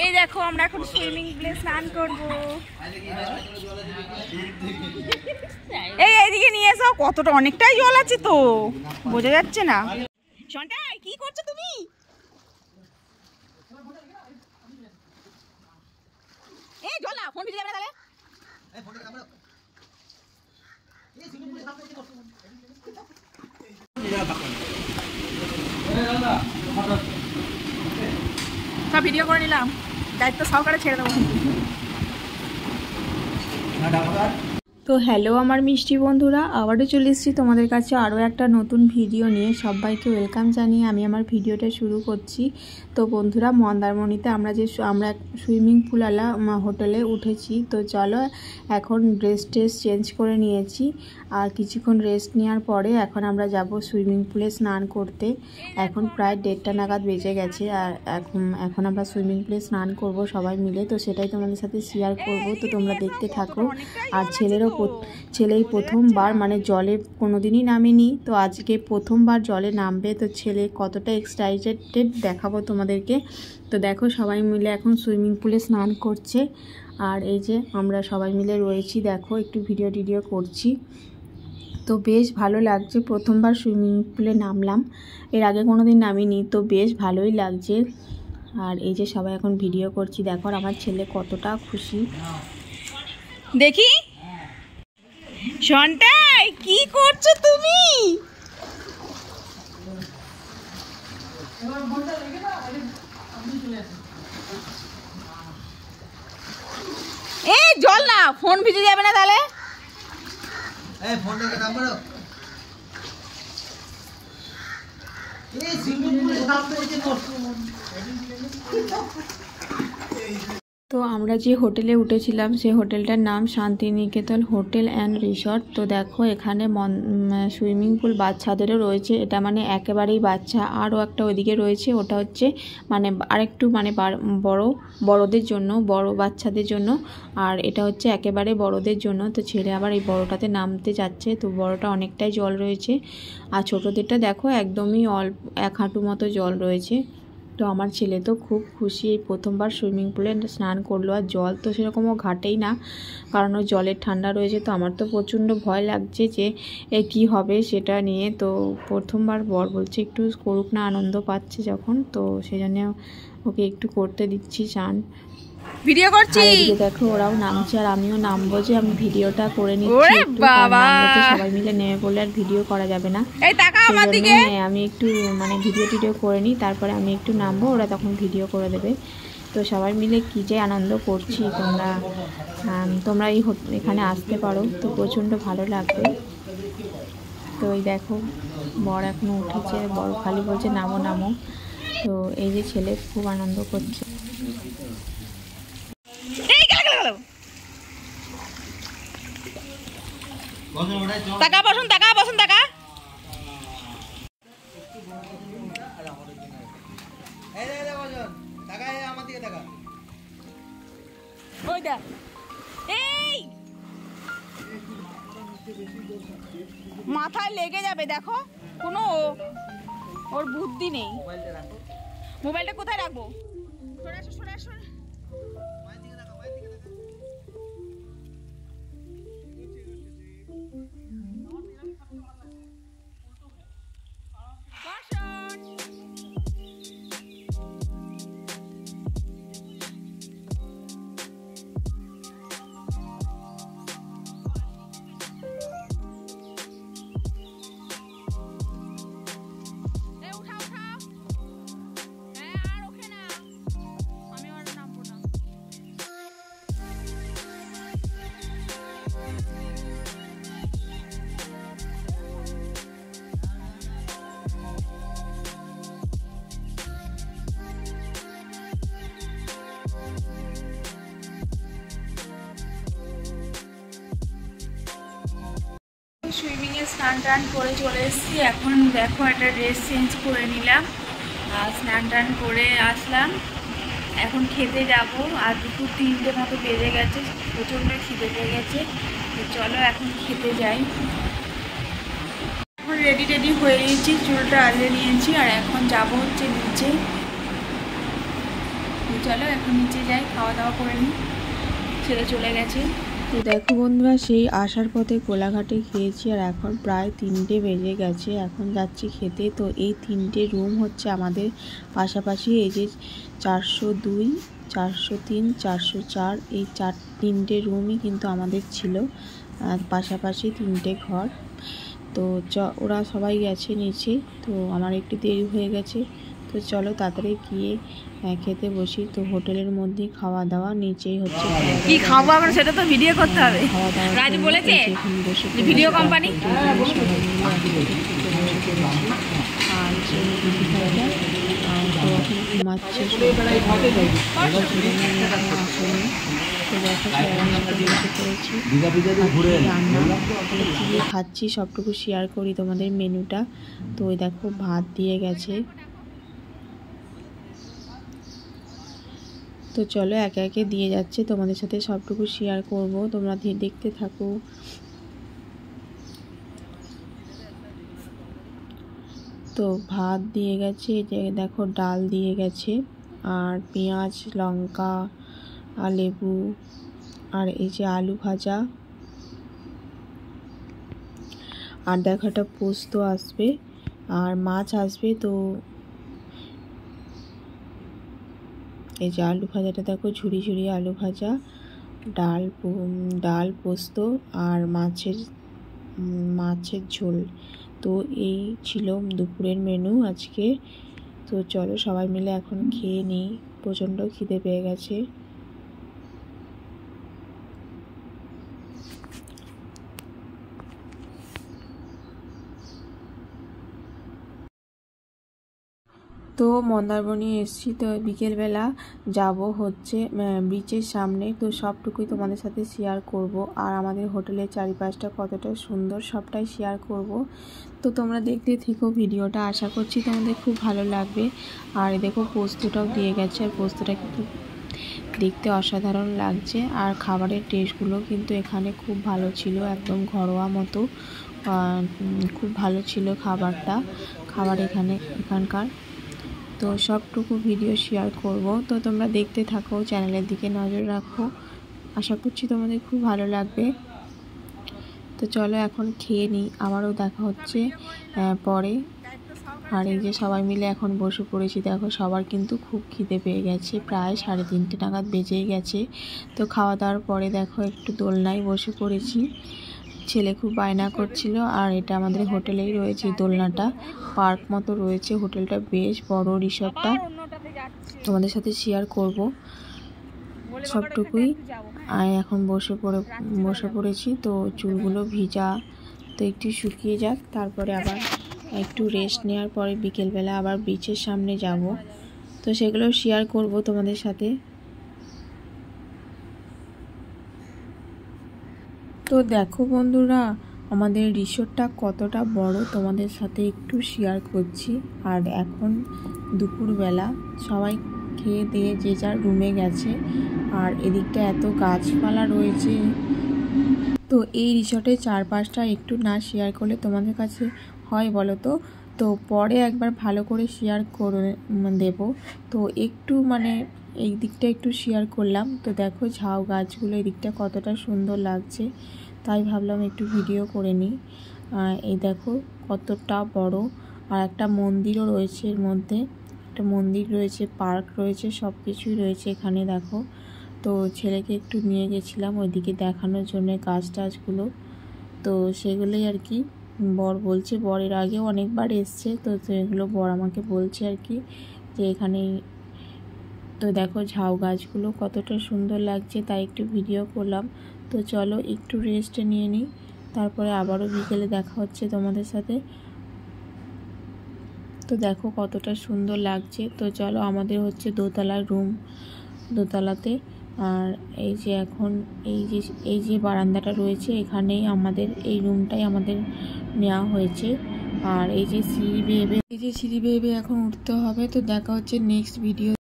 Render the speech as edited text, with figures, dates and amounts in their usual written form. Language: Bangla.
এই দেখো আমরা এখন সুইমিং পুলে স্নান করব। এই এইদিকে নিয়ে এসো, কতটা অনেকটাই জল আছে তো বোঝা যাচ্ছে না। শোনটাই কি করছো তুমি? এই জল না, ফোন ভিজে যাবে না তাহলে। এই ফোনটা কামড়াও। এই সুইমিং পুলে সামনে কি করছো? সব ভিডিও করে নিলাম, দায়িত্ব সহকারে ছেড়ে দেবো। তো হ্যালো আমার মিষ্টি বন্ধুরা, আবারও চলে এসেছি তোমাদের কাছে আরও একটা নতুন ভিডিও নিয়ে। সবাইকে ওয়েলকাম জানিয়ে আমি আমার ভিডিওটা শুরু করছি। তো বন্ধুরা, মন্দারমণিতে আমরা সুইমিং পুলওয়ালা হোটেলে উঠেছি। তো চলো এখন ড্রেস চেঞ্জ করে নিয়েছি, আর কিছুক্ষণ রেস্ট নেওয়ার পরে এখন আমরা যাব সুইমিং পুলে স্নান করতে। এখন প্রায় 1:30 নাগাদ বেজে গেছে, আর এখন আমরা সুইমিং পুলে স্নান করব সবাই মিলে। তো সেটাই তোমাদের সাথে শেয়ার করব, তো তোমরা দেখতে থাকো। আর ছেলেই প্রথমবার মানে জলে কোনোদিনই নামেনি, তো আজকে প্রথমবার জলে নামবে। তো ছেলে কতটা এক্সাইটেড দেখাবো তোমাদেরকে। তো দেখো সবাই মিলে এখন সুইমিং পুলে স্নান করছে, আর এই যে আমরা সবাই মিলে রয়েছি, দেখো একটু ভিডিও করছি। তো বেশ ভালো লাগছে, প্রথমবার সুইমিং পুলে নামলাম, এর আগে কোনোদিন নামিনি, তো বেশ ভালোই লাগছে। আর এই যে সবাই এখন ভিডিও করছি, দেখো আমার ছেলে কতটা খুশি। দেখি শোনটাই কি করছো তুমি? এই জল না, ফোন ভিজে যাবে না তাহলে। এই ফোনটাকে নাম্বারও। এই সুইমিং পুলে সামনে এসে করছো। তো আমরা যে হোটেলে উঠেছিলাম সেই হোটেলটার নাম শান্তিনিকেতন হোটেল অ্যান্ড রিসর্ট। তো দেখো এখানে সুইমিং পুল বাচ্চাদেরও রয়েছে, এটা মানে একেবারেই বাচ্চা। আরও একটা ওইদিকে রয়েছে, ওটা হচ্ছে মানে আরেকটু মানে বড়দের জন্য, বড় বাচ্চাদের জন্য। আর এটা হচ্ছে একেবারে বড়দের জন্য। তো ছেলে আবার এই বড়টাতে নামতে যাচ্ছে, তো বড়টা অনেকটাই জল রয়েছে, আর ছোটোদেরটা দেখো একদমই অল্প 1 হাঁটু মতো জল রয়েছে। তো আমার ছেলে তো খুব খুশি, এই প্রথমবার সুইমিং পুলে স্নান করলো। আর জল তো সেরকমও ঘাটেই না, কারণ ওই জলের ঠান্ডা রয়েছে। তো আমার তো প্রচণ্ড ভয় লাগছে যে কি হবে সেটা নিয়ে। তো প্রথমবার বর বলছে একটু করুক না, আনন্দ পাচ্ছে যখন, তো সেই জন্য ওকে একটু করতে দিচ্ছি চান। ভিডিও করছি, দেখো ওরাও নামছে আর আমিও নামবো, যে আমি ভিডিওটা করে নিচ্ছি। সবাই মিলে নেমে পড়লে আর ভিডিও করা যাবে না, আমি একটু মানে ভিডিও করে নিই, তারপরে আমি একটু নামবো, ওরা তখন ভিডিও করে দেবে। তো সবাই মিলে কি যে আনন্দ করছি, তোমরা এখানে আসতে পারো, তো প্রচণ্ড ভালো লাগবে। তো এই দেখো বর এখনো উঠেছে, বর খালি বলছে নামো নামো। তো এই যে ছেলে খুব আনন্দ করছে। মাথায় লেগে যাবে, দেখো কোনো ওর বুদ্ধি নেই। মোবাইলটা কোথায় রাখবো? সরে আসো। সুইমিংয়ে স্নান টান করে চলে এসেছি। এখন দেখো একটা ড্রেস চেঞ্জ করে নিলাম, আর স্নান টান করে আসলাম। এখন খেতে যাব। আর দুপুর 3টে মতো বেজে গেছে, প্রচণ্ড খিদে পেয়ে গেছে। তো চলো এখন খেতে যাই। এখন রেডি হয়ে নিয়েছি, চুলটা আলিয়ে নিয়েছি, আর এখন যাব হচ্ছে নিচে। তো চলো এখন নিচে যাই, খাওয়া দাওয়া করে নিই। ছেলে চলে গেছে। তো দেখো বন্ধুরা, সেই আসার পথে কোলাঘাটে খেয়েছি, আর এখন প্রায় 3টে বেজে গেছে। এখন যাচ্ছি খেতে। তো এই 3টে রুম হচ্ছে আমাদের পাশাপাশি, এই যে 402, 403, 404, এই 3টে রুমই কিন্তু আমাদের ছিল, পাশাপাশি 3টে ঘর। তো ওরা সবাই গেছে নিচে, তো আমার একটু দেরি হয়ে গেছে। তো চলো তাড়াতাড়ি গিয়ে খেতে বসি। তো হোটেলের মধ্যেই খাওয়া দাওয়া, নিচেই হচ্ছে কি খাবো আমরা সেটা তো ভিডিও করতে হবে। খাওয়া দাওয়া রাজু বলেছে ভিডিও কোম্পানি। আর ঘুমাচ্ছে। খাচ্ছি, সবটুকু শেয়ার করি তোমাদের মেনুটা। তো ওই দেখো ভাত দিয়ে গেছে। তো চলো একে একে দিয়ে যাচ্ছে, তোমাদের সাথে সবটুকু শেয়ার করব, তোমরা দেখতে থাকো। তো ভাত দিয়ে গেছে, যে দেখো ডাল দিয়ে গেছে, আর পেঁয়াজ, লঙ্কা, আর লেবু, আর এই যে আলু ভাজা, আর দেখো একটা পোস্ত আসবে, আর মাছ আসবে। তো এই যে আলু ভাজাটা দেখো, ঝুড়ি ঝুড়ি আলু ভাজা, ডাল পোস্ত, আর মাছের ঝোল। তো এই ছিল দুপুরের মেনু আজকে। তো চলো সবাই মিলে এখন খেয়ে নিই, প্রচণ্ড খিদে পেয়ে গেছে। তো মন্দারমণি এসেছি, তো বিকেলবেলা যাব হচ্ছে বিচের সামনে। তো সবটুকুই তোমাদের সাথে শেয়ার করব, আর আমাদের হোটেলের চারিপাশটা কতটা সুন্দর সবটাই শেয়ার করব। তো তোমরা দেখতে থেকো ভিডিওটা, আশা করছি তোমাদের খুব ভালো লাগবে। আর দেখো পোস্তটাও দিয়ে গেছে, আর পোস্তটা কিন্তু দেখতে অসাধারণ লাগছে। আর খাবারের টেস্টগুলো কিন্তু এখানে খুব ভালো ছিল, একদম ঘরোয়া মতো, খুব ভালো ছিল খাবার এখানকার। তো সবটুকু ভিডিও শেয়ার করব, তো তোমরা দেখতে থাকো, চ্যানেলের দিকে নজর রাখো, আশা করছি তোমাদের খুব ভালো লাগবে। তো চলো এখন খেয়ে নিই, আবারও দেখা হচ্ছে পরে। আর এই যে সবাই মিলে এখন বসে পড়েছি, দেখো সবার কিন্তু খুব খিদে পেয়ে গেছে, প্রায় 3:30 নাগাদ বেজেই গেছে। তো খাওয়া দাওয়ার পরে দেখো একটু দোলনায় বসে পড়েছি, ছেলে খুব বায়না করছিল। আর এটা আমাদের হোটেলেই রয়েছে, দোলনাটা পার্ক মতো রয়েছে, হোটেলটা বেশ বড়, রিসর্টটা তোমাদের সাথে শেয়ার করব সবটুকুই। আর এখন বসে পড়েছি। তো চুলগুলো ভিজা, তো একটু শুকিয়ে যাক, তারপরে আবার একটু রেস্ট নেওয়ার পরে বিকেলবেলা আবার বিচের সামনে যাব। তো সেগুলো শেয়ার করব তোমাদের সাথে। তো দেখো বন্ধুরা, আমাদের রিসোর্টটা কতটা বড় তোমাদের সাথে একটু শেয়ার করছি। আর এখন দুপুরবেলা সবাই খেয়ে দিয়ে যে যার রুমে গেছে, আর এদিকটা এত গাছপালা রয়েছে। তো এই রিসোর্টের চারপাশটা একটু না শেয়ার করলে তোমাদের কাছে হয় বলো তো? তো পরে একবার ভালো করে শেয়ার করে দেব। তো একটু এই দিকটা একটু শেয়ার করলাম। তো দেখো ঝাউ গাছগুলো এই দিকটা কতটা সুন্দর লাগছে, তাই ভাবলাম একটু ভিডিও করে নিই। এই দেখো কতটা বড়, আর একটা মন্দিরও রয়েছে এর মধ্যে, একটা মন্দির রয়েছে, পার্ক রয়েছে, সব কিছুই রয়েছে এখানে দেখো। তো ছেলেকে একটু নিয়ে গেছিলাম ওইদিকে দেখানোর জন্য গাছ টাছগুলো। তো সেগুলোই আর কি বর বলছে, বরের আগেও অনেকবার এসছে, তো সেগুলো বর আমাকে বলছে আর কি যে এখানেই। তো দেখো ঝাউ গাছগুলো কতটা সুন্দর লাগছে, তাই একটু ভিডিও করলাম। তো চলো একটু রেস্ট নিয়ে নিই, তারপরে আবারও বিকেলে দেখা হচ্ছে তোমাদের সাথে। তো দেখো কতটা সুন্দর লাগছে। তো চলো, আমাদের হচ্ছে দোতলার রুম, দোতলাতে। আর এই যে এখন এই যে বারান্দাটা রয়েছে, এখানেই আমাদের এই রুমটাই আমাদের নেওয়া হয়েছে। আর এই যে সিঁড়ি বেয়ে এখন উঠতে হবে। তো দেখা হচ্ছে নেক্সট ভিডিও।